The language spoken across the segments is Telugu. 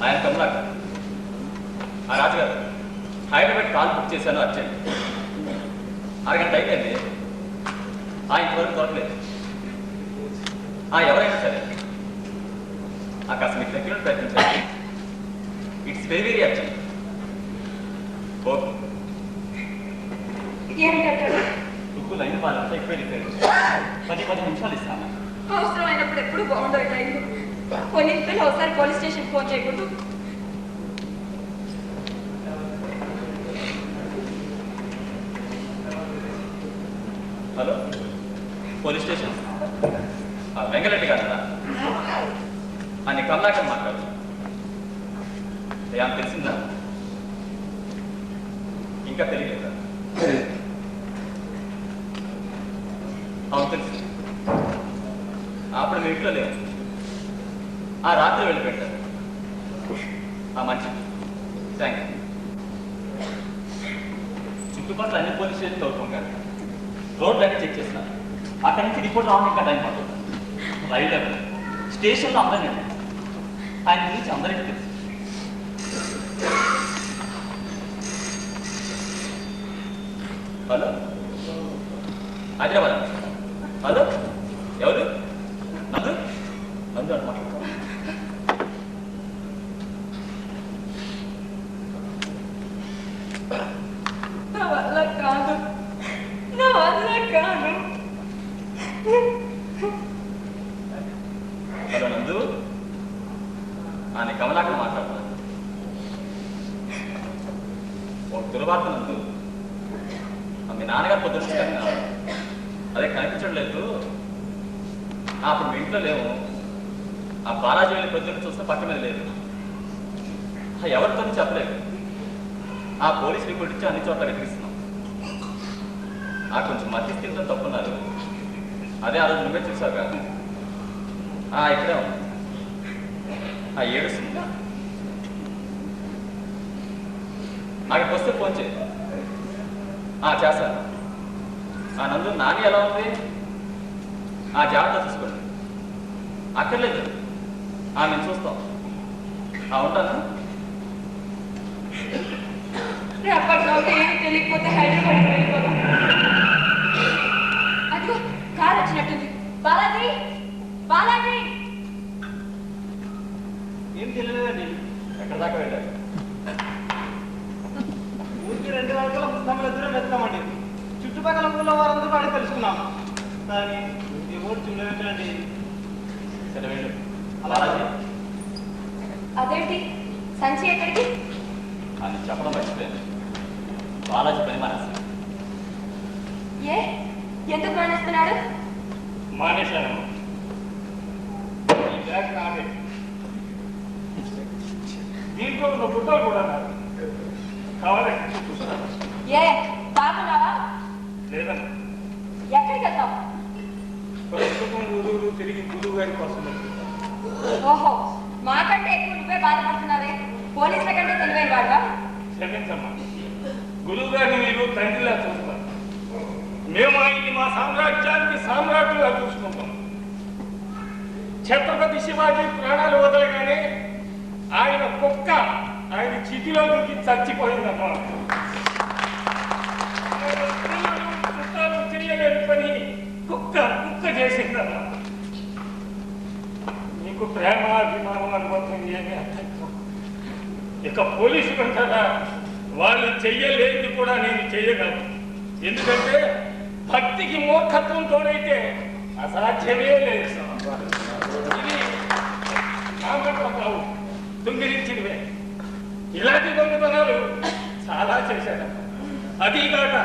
ఆయన కమలాక ఆ రాజుగారు హైదరాబాద్ కాల్ బుక్ చేశాను అర్జెంట్. అరగంట అయిపోయింది, ఇంతవరకు దొరకలేదు. ఎవరైనా సరే కాస్త మీకు దగ్గర ప్రయత్నించండి. It's very very urgent. Okay. Rukku line వాళ్ళంతా ఎక్కువ వెళ్ళిపోయారు. 10 నిమిషాలు ఇస్తాను. అవసరమైనప్పుడు ఎప్పుడు బాగుండదు టైం. కొన్ని ఒకసారి పోలీస్ స్టేషన్ ఫోన్ చేయకూడదు. Hello, police station. వెంగరెడ్డి గారా? అని కమలాకర్ మాట్లాడు. ఏం తెలిసిందా? ఇంకా తెలియలేదా? అవును తెలిసింది. అప్పుడు మీ ఇంట్లో లేవు. రాత్రి వెళ్ళిపెట్టారు. మంచిది, థ్యాంక్ యూ. చుట్టుపక్కల అన్ని పోలీస్ స్టేషన్ తోడుకుంటారు. రోడ్లు అన్నీ చెక్ చేస్తున్నారు. అక్కడి నుంచి రిపోర్ట్ రావడం ఇంకా టైం పడుతుంది. రైలు స్టేషన్లో అందరినీ ఆయన గురించి అందరికీ తెలుసు. హలో, హైదరాబాద్. హలో, ఎవరు? నందు నందు అనమాట. నా వల్ల కాదు, నా వల్ల కాదు. హలో నందు, కమలాకర్ మాట్లాడుతున్నాను. ఒక దుర్వార్త నందు. మీ నాన్నగారు పొద్దున అదే కనిపించడం లేదు. అప్పుడు మీ ఇంట్లో లేవు. బాలాజీ వెళ్ళి పొద్దున్న చూస్తే పక్క మీద లేదు. ఎవరితో చెప్పలేదు. పోలీస్ రిపోర్ట్ ఇచ్చి అన్ని చోట్ల వెతికిస్తున్నాం. కొంచెం మధ్యస్థితిలో తప్పున్నారు. అదే ఆ రోజు నువ్వే చూసావు కదా. ఇక్కడే ఉంది. ఏడుస్తుంది. అక్కడికి వస్తే ఫోన్ చేయి. చేస్తాను. నందు, నాని ఎలా ఉంది? జాగ్రత్త చూసుకోండి. అక్కర్లేదు, మేము చూస్తాం. ఉంటాను. తెలియకపోతే హైదరాబాద్ వెళ్ళిపోదాం. అదిగో కారు వచ్చినట్టుంది. బాలాజీ, బాలాజీ. ఏం తెలియలేదండి. ఎక్కడ దాకా వెళ్ళారు? ఊరికి 2 గంటల మమ్మల్ని దూరం వెళ్తామండి. చుట్టుపక్కల ఊళ్ళో వారందరూ అడిగి తెలుసుకున్నాం. కానీ ఎవరు చూడలేదండి. సరే వెళ్ళు. బాలాజీ, అదేంటి సంచి ఎక్కడికి అని చెప్పడం మర్చిపోయాను. బాలాజీ పని మానేస్తాను. ఎందుకు మానేస్తున్నాడు? మానేశాను. దీంట్లో ఉన్న గుట్టలు కూడా కావాలంటే చూపిస్తాను. తాగున్నావా? లేదన్నా. ఎక్కడికి వెళ్తావు? ప్రస్తుతం ఊరూరు తిరిగి గురువు గారి కోసం. ఓహో, మాకంటే ఎక్కువ నువ్వే బాధపడుతున్నావే. పోలీసుల కంటే తెలివైన వాడుగా. క్షమించమ్మా, గురువు గారిని మీరు తండ్రిలా చూస్తారు. మేము ఆయన్ని మా సామ్రాజ్యానికి సామ్రాజ్యులుగా చూసుకుంటాం. ఛత్రపతి శివాజీ ప్రాణాలు వదలగానే ఆయన కుక్క ఆయన చితిలో దూకి చచ్చిపోయిందమ్మా. కుక్కలు చేయలేని పని కుక్క చేసిందమ్మా. నీకు ప్రేమ అభిమానం అనుభవం ఏమీ అర్థం కాదు. ఇక పోలీసులు అంటారా, వాళ్ళు చెయ్యలేనిది కూడా నేను చెయ్యగలను. ఎందుకంటే భక్తికి మూర్ఖత్వంతోనైతే అసాధ్యమే లేదు. ఇది కామట్లో కావు, దొంగిలించినవే. ఇలాంటి దొంగతనాలు చాలా చేశాడు. అదీగాక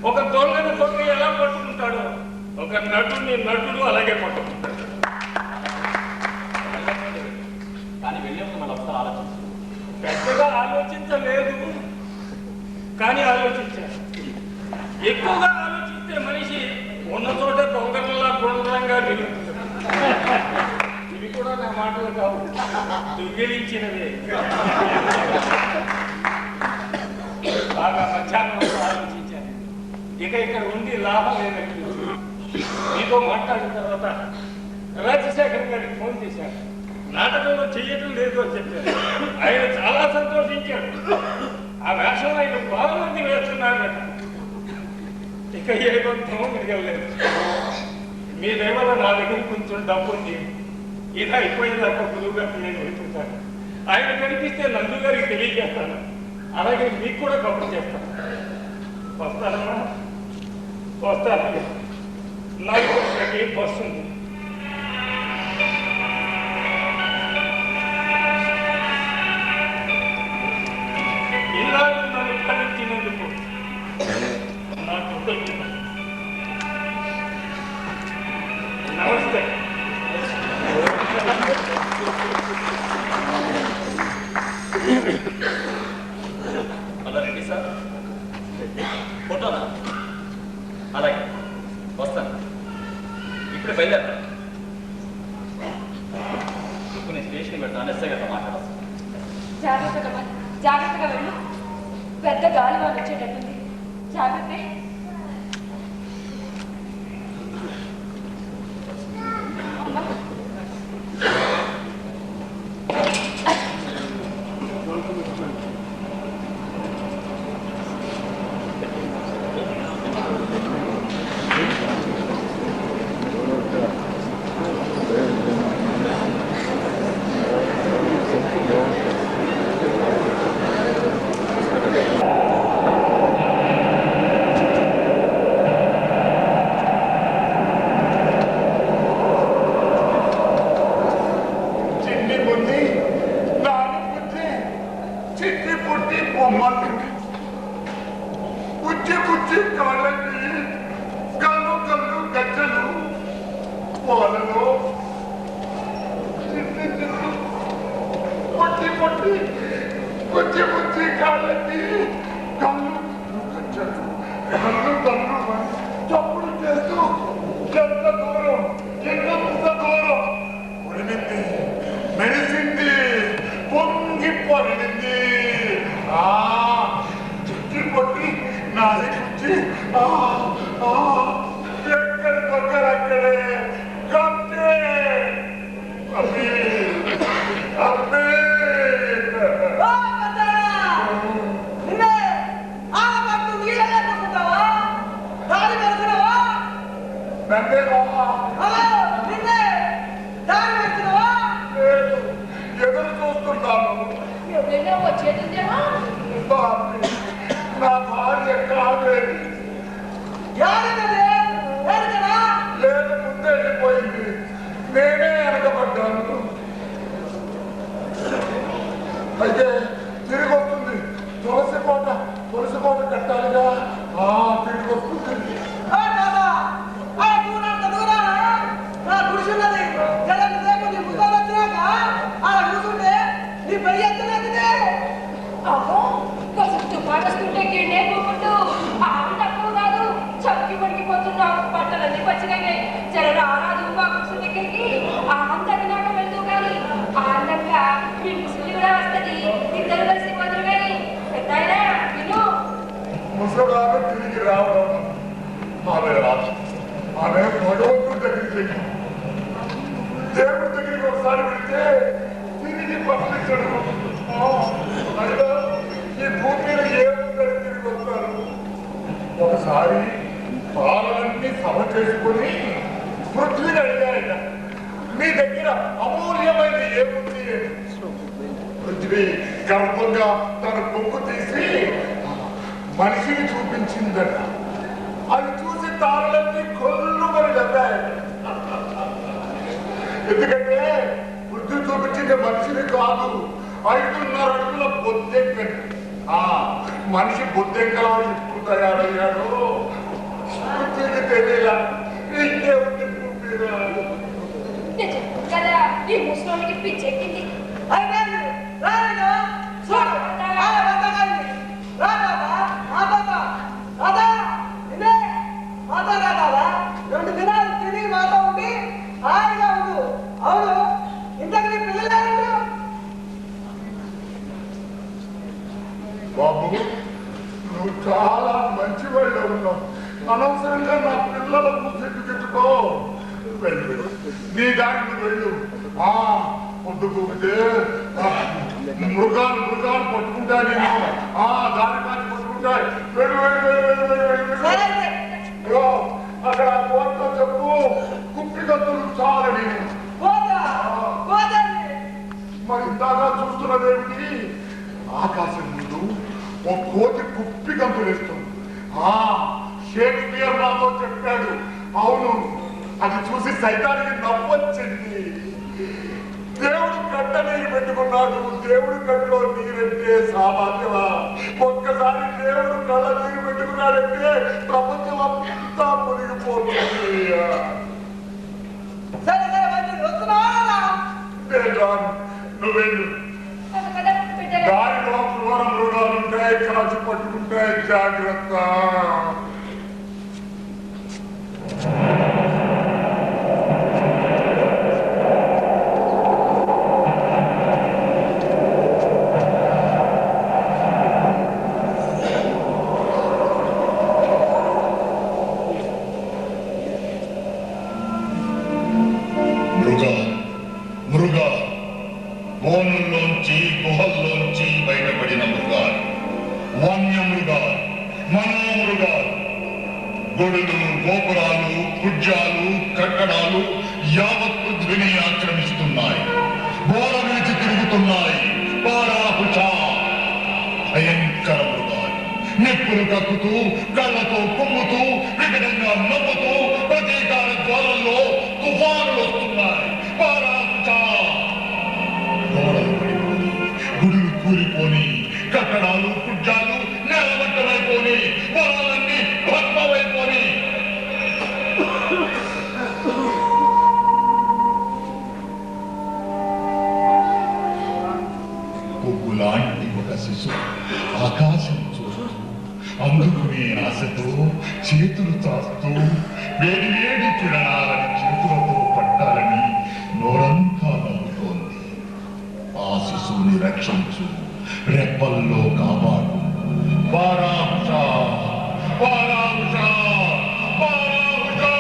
ఒక దొంగను దొంగ ఎలా పట్టుకుంటాడో ఒక నటుడు అలాగే పట్టుకుంటాడు. కానీ వెళ్ళే మళ్ళీ ఒకసారి ఆలోచించు. పెద్దగా ఆలోచించలేదు, కానీ ఆలోచించాడు. ఎక్కువగా ఆలోచిస్తే మనిషి ఉన్న చోట దొంగలా గుండ్రంగా తిరుగుతుంది. ఇవి కూడా నా మాటలు కావు, దొంగిలించినవే. బాగా మధ్యాహ్నం ఆలోచించాను. ఇక ఇక్కడ ఉండి లాభం లేదండి. మీతో మాట్లాడిన తర్వాత రాజశేఖర్ గారికి ఫోన్ చేశాను. నాటకంలో చెయ్యటం లేదు అని చెప్పారు. ఆయన చాలా సంతోషించాడు. ఆ వేషం ఆయన బాగా మంది వేస్తున్నారట. ఇక ఏ బంధం మిగలేదు. మీ దేవల నా దగ్గర కొంచెం డబ్బు ఉంది. ఇది అయిపోయేదాకా గురువు గారికి నేను వెళ్తుంటాను. ఆయన కనిపిస్తే నందు గారికి తెలియజేస్తాను. అలాగే మీకు కూడా కబుర్ చేస్తాను. వస్తానమ్మా, వస్తాను. నాకు బస్సు ఉంది. ఇన్నాళ్ళు నన్ను ఖండించినందుకు నా కృతజ్ఞత. నమస్తే. అలా రెడ్డి సార్, ఫోటోనా? అలాగే వస్తాను. ఇప్పుడే బయలుదేరతాను. ఇప్పుడు నేను స్టేషన్కి వెళ్తాను. ఎస్ఐ గారితో మాట్లాడాలి. జాగ్రత్తగా వెళ్ళు. పెద్ద గాలి వాళ్ళు వచ్చేటట్టుంది. జాగ్రత్త. ఎదురు చూస్తున్నాను. వచ్చేటుందేమో. నా భార్య కావేరి లేదు, ముందే వెళ్ళిపోయింది. నేనే వెనకబడ్డాను. అయితే తిరిగి వస్తుంది. తులసి కోట కట్టాలిగా. తిరిగి వస్తుంది. తుపాకొస్తుంటే గిన్నె పోకుండా ఆమె తక్కువ కాదు. చక్కి పడిపోతున్నావు. బట్టలన్నీ పచ్చినాయి. జర రారాదు మా కుసు దగ్గరికి. ఆంతకి నాకు వెళ్తూ కానీ ఆనందంగా మీ ముసలి కూడా వస్తుంది. ఇద్దరు కలిసి పోదురు కానీ పెద్దాయనా విను. ముసలామె తిరిగి రావడం ఆమె రాదు. ఆమె భగవంతుడి దగ్గరికి వెళ్ళి దేవుడి దగ్గరికి ఒకసారి వెళ్తే తిరిగి పంపించడం. అయినా ఈ భూమి మీద ఏముందని తిరిగి వస్తారు. ఒకసారి పాలనన్నీ సమ చేసుకుని పృథ్వీని అడిగాయట, మీ దగ్గర అమూల్యమైన ఏముంది? పృథ్వీ గర్వంగా తన బొగ్గు తీసి మనిషిని చూపించిందట. అది చూసి తారలన్నీ కొల్లుమని నవ్వాయట. ఎందుకంటే పృథ్వీ చూపించింది మనిషిని కాదు, 5.5 అడుగుల బొద్దెంకని. మనిషి బొద్దెంకలా ఇప్పుడు తయారయ్యాడు. పృథ్వీకి తెలియలా. ఇంకేముంది కదా ఈ ముసలోనికి పిచ్చెక్కింది. రెండు దినాలు తిరిగి మాతో ఉండి హాయిగా ఉండు. అవును, ఇంతకు నీ పిల్లలు బాబు, నువ్వు చాలా మంచి వాళ్ళు ఉన్నావు. అనవసరంగా నా పిల్లలకు చెట్టు చెట్టుకో. వెళ్ళు, నీ దానికి వెళ్ళు. పొద్దుకుంటే మృగాలు పట్టుకుంటాయి నేను దాని కాచి పట్టుకుంటాయి అక్కడ కోర్టులో చెప్పు కుప్పిగత్తులు చాలని మరి ఇందాక చూస్తున్నదేమిటి ఆకాశం ముందు ఓ కోతి కుప్పి గంతులేస్తుంది షేక్స్పియర్ నాతో చెప్పాడు. అవును, అది చూసి సైతానికి నవ్వొచ్చింది. దేవుడు గడ్డ నీరు పెట్టుకున్నాడు. దేవుడు గడ్డలో నీరంటే సామాన్యమా? ఒక్కసారి దేవుడు కళ్ళ నీరు పెట్టుకున్నాడంటే ప్రపంచం అంతా మునిగిపోతుంది. నువ్వేళ్ళు దారిలో క్రూర మృగాలుంటాయి, కాచి పట్టుకుంటాయి, జాగ్రత్త. బోనుల్లోంచి గుహల్లోంచి బయటపడిన మృగాలు, వన్యమృగాలు, మనోమృగాలు, గొడులు, గోపురాలు, కుడ్యాలు, కట్టడాలు యావత్ పృథ్వీని ఆక్రమిస్తున్నాయి. బోర విడిచి తిరుగుతున్నాయి. భయంకర మృగాలు నిప్పులు కక్కుతూ, కళ్ళతో కుమ్ముతూ, వికటంగా నవ్వుతూ ప్రతీకార జ్వాలల్లో తుఫానులు వస్తున్నాయి. గుడులు కూలిపోని, కట్టడాలు, కుడ్యాలు నేలమట్టమైపోని, పొలాలన్నీ భగ్నమైపోని. పువ్వులాంటి ఒక శిశువు ఆకాశం చూస్తూ, అందుకునే ఆశతో చేతులు చాస్తూ, వేడి వేడి కిరణాలని చేతులతో పట్టాలని నోరంతా నవ్వుతోంది. ఆ శిశువుని రక్షించు, రెప్పల్లో కాపాడు. పారాంశా పారాంశా పారాంశా.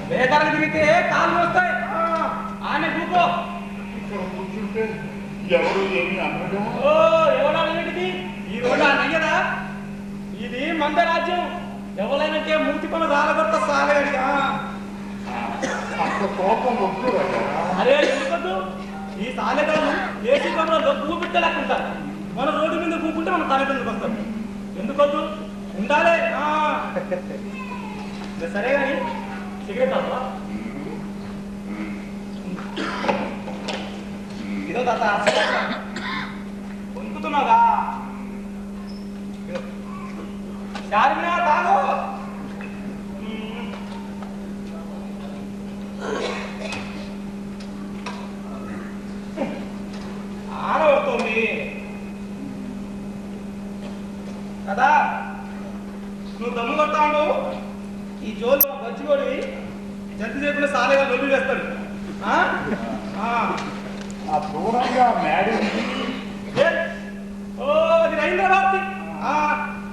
వేదాలు తిరిగితే కాళ్ళు వస్తాయి. ఆయన కూకో. కూర్చుంటే ఎవరు ఏమి అనగా ఎవడాలంటిది ఈ రోడ్డు నయ్యదా? ఇది మంద రాజ్యం. ఎవరైనా మూతి పనులు రాలగొట్ట సాగండి. అంత కోపం వద్దు. అరే ఎందుకొద్దు? ఈ సాలెగాళ్ళు ఏసీ పనులు కూపెట్టలేకుంటారు. మన రోడ్డు మీద కూకుంటే మన తల్లిదండ్రులకు వస్తాం. ఎందుకొద్దు? ఉండాలి. సరే కానీ సిగరెట్ అవ్వా? ఇదో తాత వణుకుతున్నాగా. చార్మినా తాగు. ఆడవుతుంది కదా. నువ్వు దమ్ము కొడతా ఉండవు. ఈ జోలు బజ్జిగోడి జంతు చేయకుండా సాలేగా లొల్లి వేస్తాడు. దూరంగా మేడం అది హైదరాబాద్.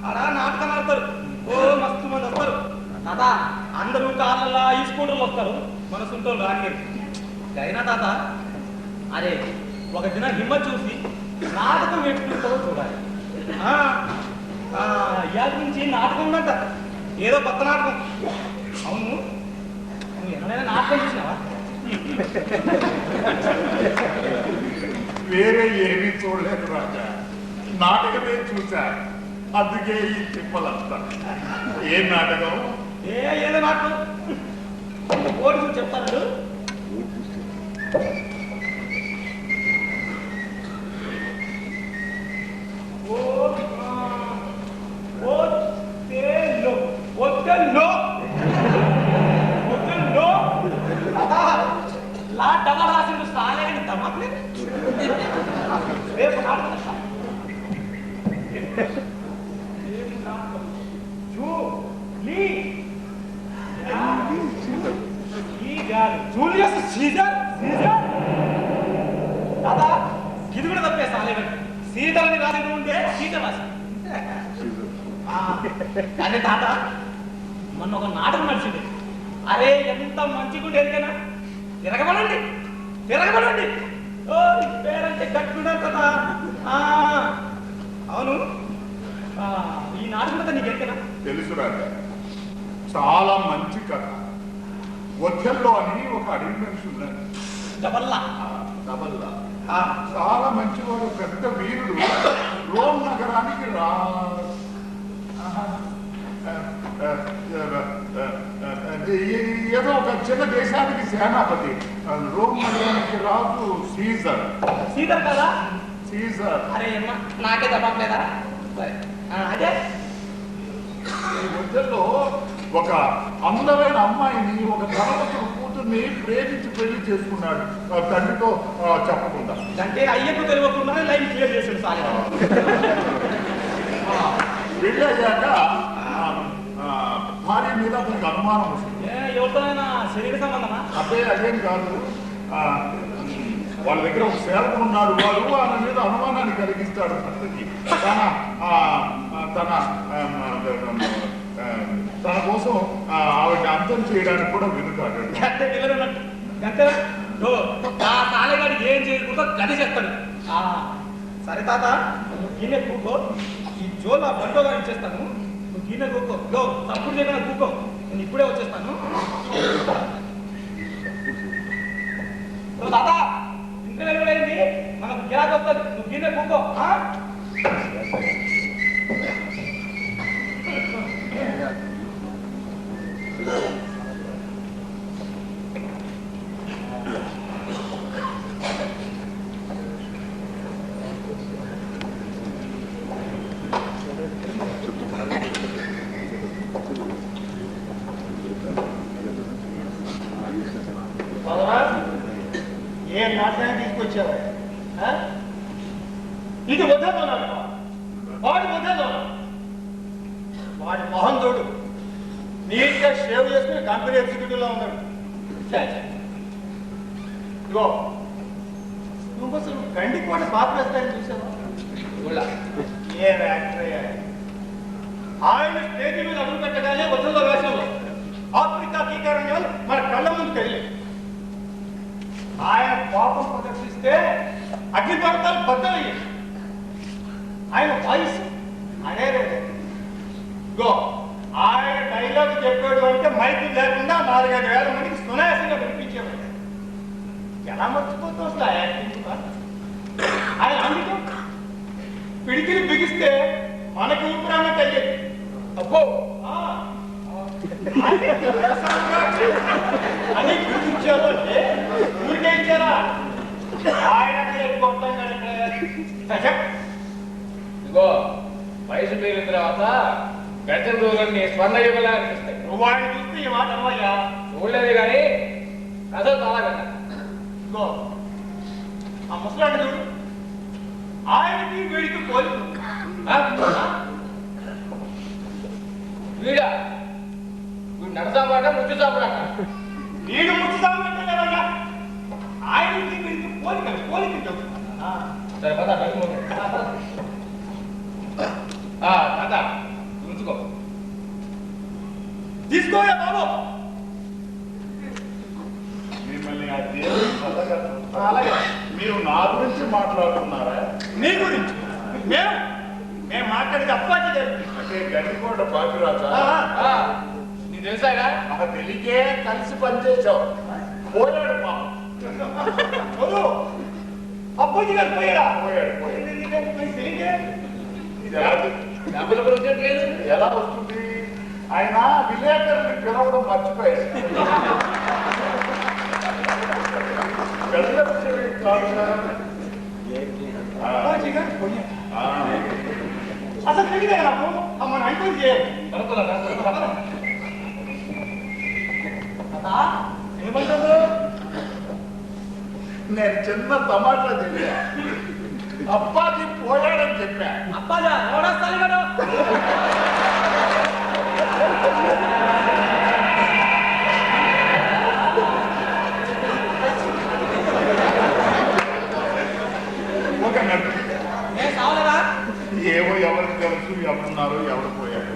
అలా నాటకాలు ఆడతారు. మస్తు మంది వస్తారు తాత. అందరూ కాళ్ళ ఈ స్కూటర్లు వస్తారు. మన సుంటోళ్ళు రానిగారు అయినా తాత. అరే ఒక దిన హిమ్మ చూసి నాటకం ఎట్లుంటుందో చూడాలి. ఇవాళ నుంచి నాటకం ఉందంట. ఏదో కొత్త నాటకం. అవును నువ్వు ఎవరైనా నాటకం చూసినావా? వేరే ఏమీ చూడలేదు రాజా, నాటకమే చూశా, అందుకే ఈ తిప్పలంతా. ఏం నాటకం? ఏదో నాటకం ఓడి చూసి చెప్తాను. లా డబల్ రాసిండు సాలేని తమ్మలేదు. రేపు నాటకం జూలియస్ సీజర్. దాదా ఇది కూడా తప్పే సాలేని సీతలని రాసి ఉంటే సీత రాసి. అదే తాత మొన్న ఒక నాటకం నడిచింది. అరే ఎంత మంచిగుండే ఎరికైనా తిరగబడండి తిరగబడండి. ఓ పేరంటే గట్టున్నారు కదా. అవును, ఈ నాటకం కదా నీకు ఎరికైనా? తెలుసు రాజా, చాలా మంచి కథ. ఒథెల్లో అని ఒక అడవి మనిషి ఉన్నాడు. డబల్లా డబల్లా చాలా మంచివాడు, పెద్ద వీరుడు. రోమ్ నగరానికి ఏదో ఒక చిన్న దేశానికి సేనాపతి. రోమ్ నగరానికి రాజు సీజర్. సీజర్ కదా? సీజర్. అరే అమ్మా నాకే తప్పట్లేదా? అదే ఈ మధ్యలో ఒక అందమైన అమ్మాయిని, ఒక ధనవంతుడు కూతుర్ని ప్రేమించి పెళ్లి చేసుకున్నాడు తండ్రితో చెప్పకుండా. అంటే అయ్యకు తెలియకుండా లైన్ క్లియర్ చేసాడు సార్. పెళ్లి అయ్యాక భార్య మీద అతనికి అనుమానం వస్తుంది. ఎవరితోనైనా శరీర సంబంధమా? అదే అదేం కాదు, వాళ్ళ దగ్గర ఒక సేవకుడు ఉన్నాడు. వాడు ఆయన మీద అనుమానాన్ని కలిగిస్తాడు. తన కోసం ఆవిడ అంతం చేయడానికి కూడా వెనుకాడు. తాళగాడికి ఏం చేయకూడదో గది చేస్తాడు. సరే తాత నువ్వు గిన్నె కూకో, ఈ జోలు ఆ బండోగా ఇచ్చేస్తాను. నువ్వు గిన్నె కూకో, గో తప్పుడు చేయకుండా కూకో, నేను ఇప్పుడే వచ్చేస్తాను. తాత ఇంట్లో వెళ్ళిపోయింది, మనకు గిరాకీ వస్తుంది. నువ్వు గిన్నె కూకో. ఏ నాటకాన్ని తీసుకొచ్చావు? ఇది వద్దలో వాడు వద్దలో వాడి మొహం చూడు, నీట్ గా షేవ్ చేసుకుని కంపెనీ ఎగ్జిక్యూటివ్ లో ఉన్నాడు. ఇగో నువ్వు అసలు గండి కూడా బాగా వేస్తాయని చూసావా? ఏ యాక్టర్ అయ్యా ఆయన స్టేజ్ మీద అడుగు పెట్టగానే వద్దలో వేషంలో ఆఫ్రికా కీకరణ్యాలు మన కళ్ళ ముందు తెలియదు. ఆయన కోపం ప్రదర్శిస్తే అగ్నిపర్వతాలు బద్దలయ్యాయి. ఆయన వాయిస్ అదే గో ఆయన డైలాగ్ చెప్పాడు అంటే మైకులు లేకుండా 4,000 మందికి సునాయాసంగా వినిపించేవాడు. ఎలా మర్చిపోతాం అసలు ఆ యాక్టింగ్? ఆయన అందుకే పిడికిని బిగిస్తే మనకి ఊపిరాన్నట్టు అయ్యేది. అబ్బో అని గుర్తించారు అంటే ఊరికే ఇచ్చారా? ఆయన ఇదిగో వయసు పేరిన తర్వాత పెద్ద దూరాన్ని స్వర్ణయుగలా అనిపిస్తాయి. నువ్వు ఆయన చూస్తే ఈ మాట అమ్మయ్యా చూడలేదు కానీ కథ చాలా కదా. ఇదిగో ఆ ముసలాడు చూడు, ఆయనకి వీడికి పోలి వీడా వీడు నడసామాట ముచ్చు చాపడాట. వీడు ముచ్చుతామంటే లేవయ్యా, ఆయనకి వీడికి పోలిక పోలిక. సరే పద తాత ఉంచుకో. తీసుకోయా బాబు. మిమ్మల్ని ఆ దేవుడి కథగా చూస్తా. మీరు నా గురించి మాట్లాడుతున్నారా? నీ గురించి మేము మాట్లాడేది అప్పాచి గారి అంటే గండికోట బాపిరాజా? నీ నీకు తెలుసాగా నాకు తెలియకే కలిసి పనిచేసావు పోయాడు పాపం. అబ్బాయి గారు పోయాడా పోయాడు. ఇది డబ్బుల గురించి లేదు ఎలా వస్తుంది? ఆయన విలేకరుని పిలవడం మర్చిపోయాడు. వెళ్ళొచ్చేది కాదు సార్. అబ్బాయి గారు పోయాడు ఆ. అసలు తెలియదే నాకు మన ఎంక్వైరీ చేయాలి ఏమంటారు నేను చిన్న తమాషా చెప్పా. అప్పాజీ పోయాడని చెప్పా. అబ్బాజా ఎవడా స్థలిగాడు ఒక నటు. నేను కావాలరా ఏవో ఎవరికి తెలుసు, ఎవరున్నారు, ఎవరు పోయారు.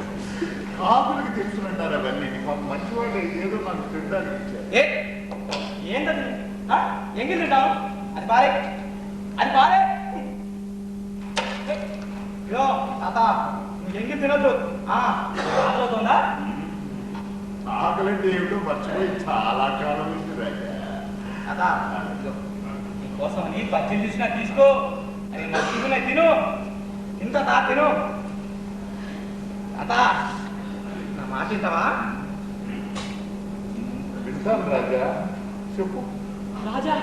కాపులకి తెలుసునంటారు అవన్నీ. మాకు మంచివాళ్ళు ఏదో నాకు తినడానికి ఇచ్చారు. ఏ ఏంటది ఎంగిల్ తింటావు అది పారే అది పారే ఇదో తాత నువ్వు ఎంగిల్ తినొద్దు ఆకలివుతుందా ఆకలంటే ఏమిటో మర్చిపోయి చాలా కాలం ఉంది రాజా. తాత నీకోసం అని బజ్జీలు తీసినా తీసుకో అది మంచిగున్నాయి తిను ఇంత తా తిను తాత నా మాట వింటావా వింటాను రాజా, చెప్పు. రాజా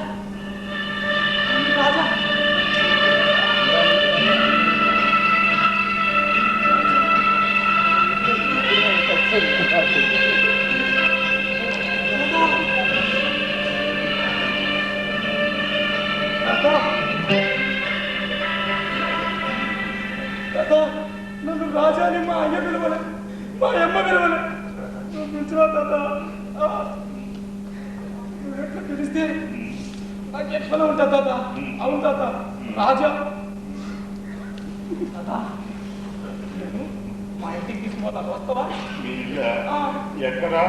రాజా నన్ను రాజాని మా అయ్య పిలవలే మా అమ్మ పిలవలే నువ్వు పిలిచినా తాత నువ్వు ఎట్లా పిలిస్తే నాకు ఎట్లా ఉంటా తాత అవును తాత రాజా తాత నేను మా ఇంటికి తీసుకుపోతాను వస్తావా మీ ఇల్లా? ఎక్కడా?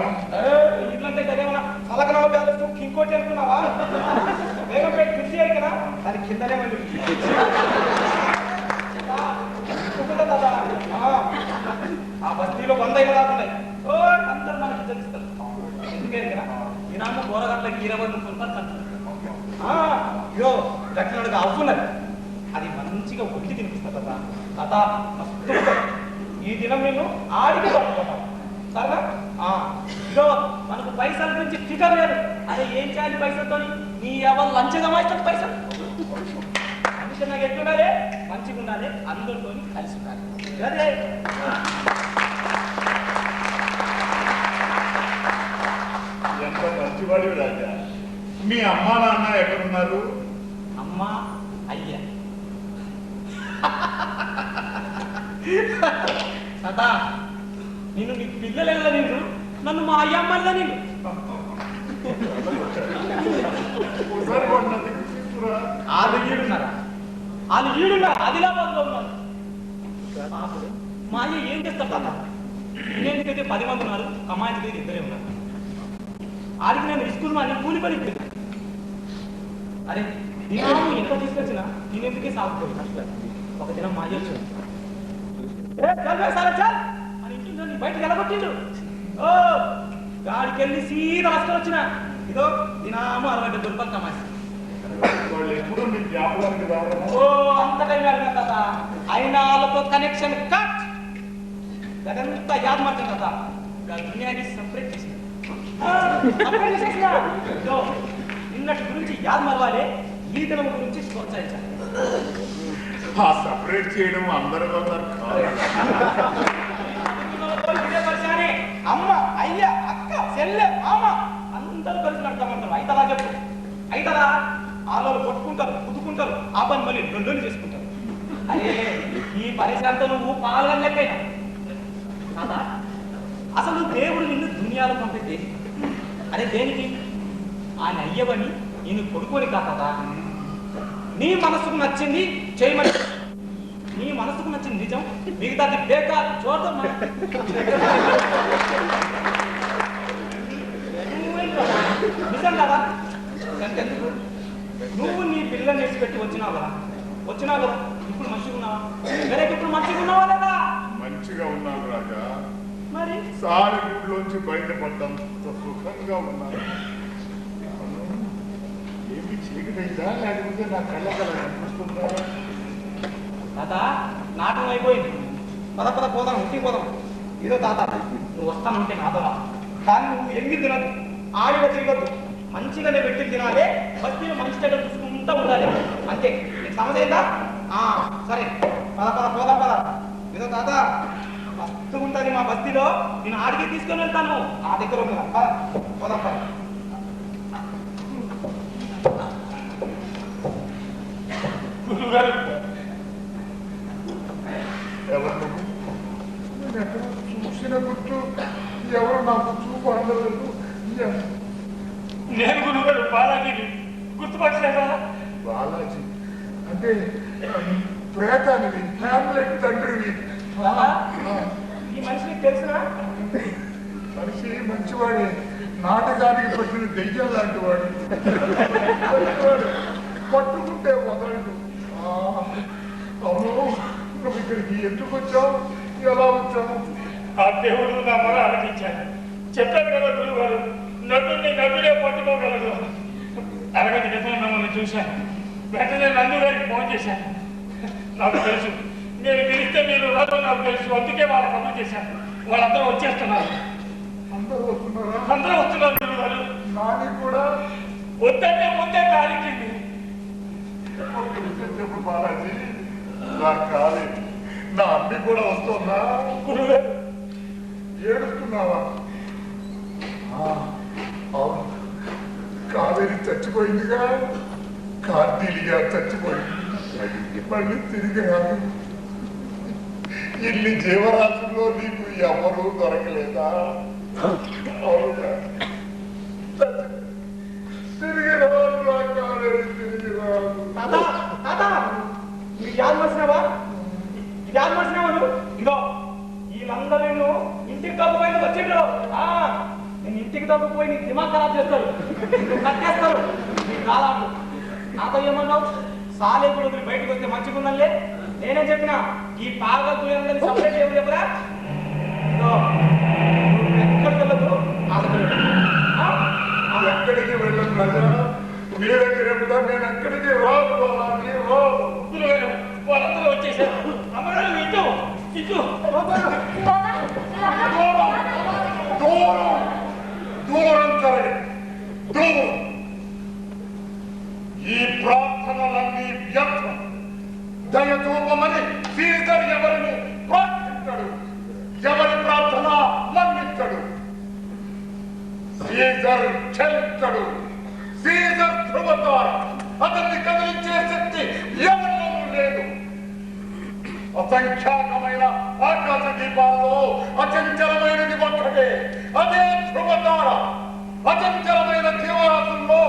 ఇల్లంటే కదేమన్నా పలకనావు బ్యాలెన్స్ ఇంకోటి అనుకున్నావా వేగం పెట్టి పిలిచేయాలి కదా దాని కిందనే మళ్ళీ ఆ బస్తీలో 100 ఇళ్ళు దాకున్నాయి ఓ అందరూ మనకి తెలుస్తారు ఎందుకే కదా ఈనాము కూరగట్లకి 20 రూపాయలు ఇదో దక్షిణుడికి అవుతున్నది అది మంచిగా ఉడికి తినిపిస్తా తాత తాత మస్తు ఉంటుంది. ఈ దినం నేను ఆడికి పట్టుకుంటాను సరేనా ఇదో మనకు పైసల గురించి ఫికర్ లేదు అదే ఏం చేయాలి పైసలతో నీ ఎవరు లంచగా మాట్లాడు పైసలు మనిషి నాకు ఎట్లుండాలి మంచిగా ఉండాలి అందరితో కలిసి ఉండాలి అదే ఎంత మంచివాడు రాజా. మీ అమ్మా నాన్న ఎక్కడున్నారు? అమ్మ అయ్యా సదా నేను నీకు పిల్లలు వెళ్ళ నిన్ను నన్ను మా అయ్యమ్మల్లా నిన్ను ఒకసారి వాడు నా దగ్గర తీసుకురా. వాళ్ళు ఈడున్నారు ఆదిలాబాద్లో ఉన్నారు మా అయ్య ఏం చేస్తారు తాత తినేందుకైతే 10 మంది ఉన్నారు కమాయించుకైతే 2 ఉన్నారు ఆడికి నేను స్కూల్ మా కూలి పని ఇప్పింది అరే దీని ఎంత తీసుకొచ్చినా తినేందుకే సాగుతుంది ఒక దినం మా అయ్య వచ్చాడు అని ఇంటి బయటకు వెళ్ళగొట్టిండు ఓ గాడికి వెళ్ళి సీదా వస్తూ వచ్చిన ఇదో దినాము 60 రూపాయలు కమాయి వాళ్ళు ఎప్పుడు మీ జ్ఞాపకానికి రావడం. ఓ అంత టైం అడిగిన కదా అయినా వాళ్ళతో కనెక్షన్ కట్ అదంతా యాద్ మార్చాను కదా దునియాని సపరేట్ చేసి నిన్నటి గురించి యాద్ మరవాలి ఈ దినం గురించి ప్రోత్సహించాలి ఆ సపరేట్ చేయడం అందరి వల్ల కాదు. ఇదే పరిచయాన్ని అమ్మ అయ్య అక్క చెల్లె మామ అందరూ కలిసి నడతామంటారు అయితదా చెప్పు అయితదా ఆలోలు కొట్టుకుంటారు కుదుకుంటారు ఆ పని మళ్ళీ రెండు చేసుకుంటారు అరే ఈ పరిశ్రమతో నువ్వు పాల్గొన లెక్కైనా అసలు దేవుడు నిన్ను దునియాలో పంపితే అరే దేనికి ఆయన అయ్యవని నేను కొడుకోని కాదా నీ మనసుకు నచ్చింది చేయమని నీ మనసుకు నచ్చింది నిజం మిగతాది బేకార్ చూడటం నిజం కదా ఎంతెందుకు నువ్వు నీ పిల్లల్ని వేసిపెట్టి వచ్చినావు కదా ఇప్పుడు మంచిగా ఉన్నావా వేరే ఇప్పుడు మంచిగా ఉన్నావా లేదా మంచిగా ఉన్నాను రాజా. మరి సాలెగూడులోంచి బయటపడ్డంత సుఖంగా ఉన్నాను. ఏమి చీకటైందా లేకపోతే నా కళ్ళ కనిపిస్తుందా? తాత నాటకం అయిపోయింది. పద పద పోదాం, ఇంటికి పోదాం. ఏదో తాత నువ్వు వస్తానంటే నాతో కానీ నువ్వు ఎంగి తినద్దు, ఆడిగా తిరగద్దు, మంచిగానే పెట్టి తినాలి. బస్తీలో మంచి చెడ్డ చూసుకుంటూ ఉండాలి, అంతే. నీకు సమస్య ఏందా? సరే పద పద పోదాం పద. ఏదో తాత మస్తు ఉంటుంది మా బస్తీలో, నేను ఆడికి తీసుకొని వెళ్తాను. ఆ దగ్గర ఉంది పద పోదాం పద. గురుగారు ఎవరు నువ్వు? నేను ఎక్కడ చూసిన గుర్తు ఎవరు నాకు చూపు అందలేదు. నేను గురుగారు బాలాజీని గుర్తుపట్టలేదా? బాలాజీ అంటే ప్రేతానివి, ఫ్యామిలీకి తండ్రివి. ఈ మనిషికి తెలిసినా మనిషి మంచివాడే, నాటకానికి పట్టిన దెయ్యం లాంటి వాడు. పట్టుకుంటే వదలడు. అవును, నువ్వు ఇక్కడికి ఎందుకు వచ్చావు, ఎలా వచ్చావు? ఆ దేవుడు నా మొర ఆలకించాడు. చెప్పాను కదా గురుగారు, నటుని నటుడే పట్టుకోగలదు. అరగంట క్రితం మిమ్మల్ని చూశాను. వెంటనే నందు గారికి ఫోన్ చేశాను. నాకు తెలుసు నేను పిలిస్తే మీరు రాదు, నాకు తెలుసు. అందుకే వాళ్ళకి అమలు చేశాను. వాళ్ళందరూ వచ్చేస్తున్నారు. అందరూ వస్తున్నారా? అందరూ వస్తున్నారు గురుగారు. నాని కూడా వద్దంటే ముందే కాలించింది. చెప్పు బాలాజీ, నా కాలేదు. నా అమ్మి కూడా వస్తుందా? గురుగారు ఏడుస్తున్నావా? అవును, కావేరి చచ్చిపోయిందిగా. కార్తీలిగా చచ్చిపోయింది. మళ్ళీ తిరిగి రాదు. ఇన్ని జీవరాశుల్లో నీకు ఎవరూ దొరకలేదా? అవునుగా, తిరిగి రాదు. నా కావేరి తిరిగి రాదు. తాత తాత నీకు యాద్ మర్చినావా? యాద్ మర్చినావా నువ్వు? ఇదో వీళ్ళందరూ నేను ఇంటికి తగ్గిపోయింది వచ్చిండ్రు. నేను ఇంటికి తగ్గిపోయి నీ దిమాగ్ ఖరాబ్ చేస్తారు, నువ్వు కట్టేస్తారు. నీకు కాలాడు నాతో ఏమన్నావు? సాలేకుడు వదిలి బయటకు వస్తే మంచిగుందనిలే. నేనే చెప్పిన ఈ పాగతులందరినీ సపరేట్ చేయమని చెప్పరా? ఇదో నువ్వు ఎక్కడికి వెళ్ళదు, ఎక్కడికి వెళ్ళను రాజా, మీ దగ్గర నేను ఎక్కడికి రాదు. అలాగే రాదు. గురుగారు వాళ్ళందరూ వచ్చేసారు. అమ్మగారు ఇటు ఇటు దూరం దూరం జరగదు. దూరం. ఈ ప్రార్థనలన్నీ వ్యర్థం. దయచూపమని సీజర్ ఎవరిని ప్రార్థించడు, ఎవరి ప్రార్థన మన్నించడు. సీజర్ చెల్లించడు. సీజర్ ధృవతారు. అతన్ని కదిలించే శక్తి ఎవరిలోనూ లేదు. అసంఖ్యాకమైన ఆకాశ దీపాల్లో అచంచలమైనది ఒక్కటే, అదే ధృవతార. అచంచలమైన జీవరాశుల్లో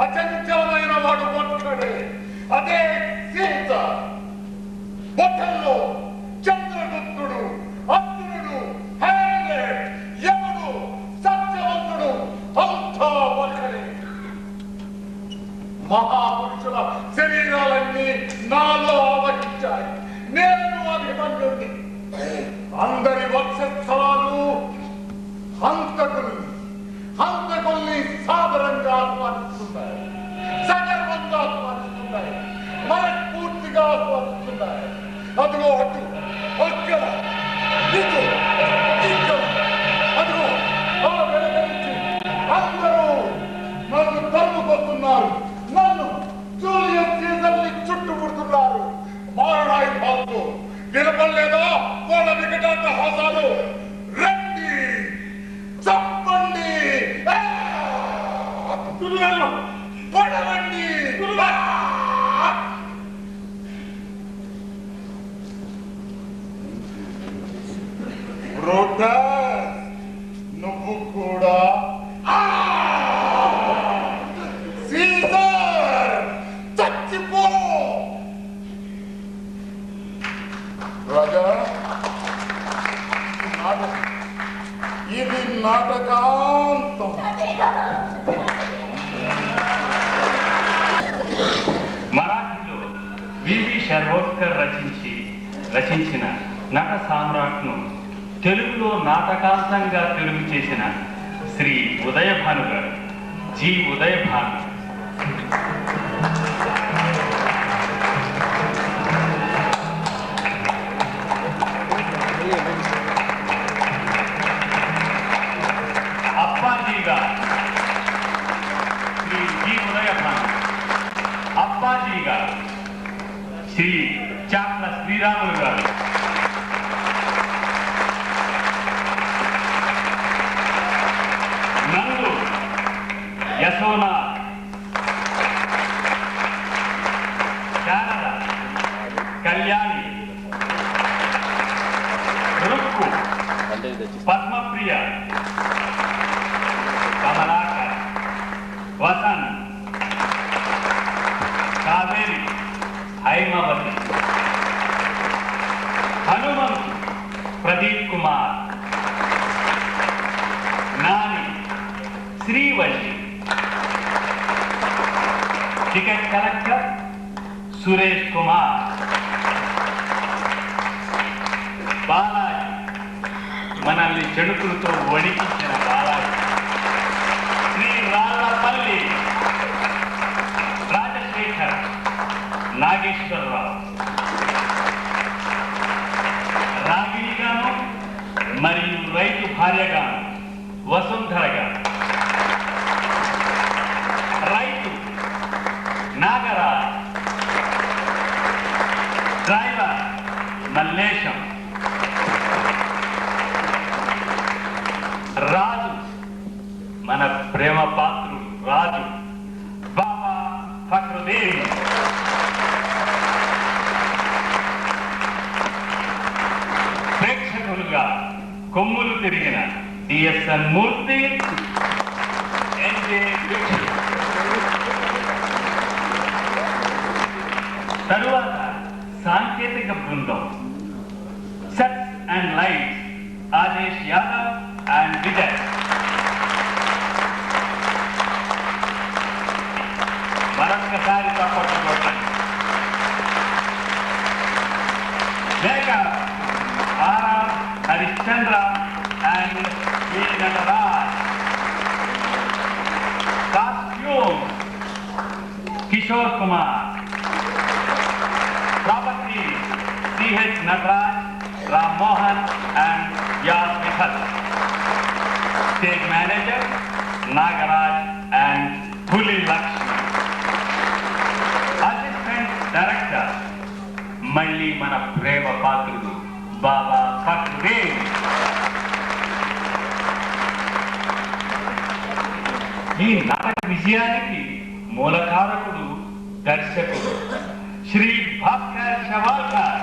అచంచలమైన వాడు ఒక్కడే, అదే సీత. బొట్టల్లో చంద్రగుప్తుడు, అర్జునుడు, హ్యామ్లెట్, యముడు, సత్యవంతుడు అంతా ఒక్కడే. మహాపురుషుల శరీరాలన్నీ నాలో ఆవహించాయి. నేను అభిమన్యుడిని. అందరి వక్షస్థలాలు హంతకుల్ని సాదరంగా ఆహ్వానిస్తున్నాయి, సగర్వంగా ఆహ్వానిస్తున్నాయి, మనస్ఫూర్తిగా ఆహ్వానిస్తున్నాయి. అదిగో అటు, అక్కడ, ఇటు, ఇక్కడ, అదిగో ఆ వెనక నుంచి అందరూ నన్ను తరుముకొస్తున్నారు. నన్ను జూలియస్ సీజర్ని చుట్టుముడుతున్నారు. మారణాయుధాలతో నిలబడలేదా వాళ్ళ వికటాట్టహాసాలు? రండి, చంపండి, పడవండి. బ్రూటస్, నువ్వు కూడా సీజర్ చచ్చిపో. రాజా, ఇది నాటకాంతం. మరాఠీలో వివి శర్వోత్కర్ రచించిన నట సామ్రాట్ను తెలుగులో నాటకాంతంగా తెలుగు చేసిన శ్రీ ఉదయభాను గారు, జి ఉదయభాను. అప్పాజీగా శ్రీ జి ఉదయభాను. అప్పాజీగా శ్రీ చాట్ల శ్రీరాములు గారు. నందు యశోనా, శారద, కళ్యాణి, రుక్కు, పద్మప్రియ, కమలాకర్, వసంత్, కావేరి, హైమవతి, హనుమంతు, ప్రదీప్ కుమార్, నాని, శ్రీవల్లి, టికెట్ కలెక్టర్ సురేష్ కుమార్, బాలాజీ, మనల్ని చెడుకులతో వణికించిన బాలాజీ, శ్రీ రాళ్ళపల్లి, రాజశేఖర్, నాగేశ్వరరావు, రాగిణిగాను మరియు రైతు భార్యగాను వసుంధర గారు, రైతు నాగరాజ్, డ్రైవర్ మల్లేశం, రాజు మన ప్రేమ పాత్రుడు రాజు, బాబా ఫక్రుద్దీన్, ప్రేక్షకులుగా కొమ్ములు తిరిగిన డిఎస్ఎన్ మూర్తి, ఎన్జే దీక్షిత్. తరువాత సాంకేతిక బృందం sets and lights Adesh Yadav and Vijay. మరొక్కసారి తప్పట్టు కొట్టండి. లేక RR Harishchandra and V Nataraj. Costume Kishore Kumar. Property C.H. Nataraj, Ram Mohan and Yas Mithal. Stage Manager Nagaraj and Puli Lakshmi. Assistant Director Malli Mana Prema Patrudu Baba Fakruddin. ఈ నాటక విజయానికి మూలకారకుడు దర్శకుడు శ్రీ భాస్కర్ షవాల్కర్.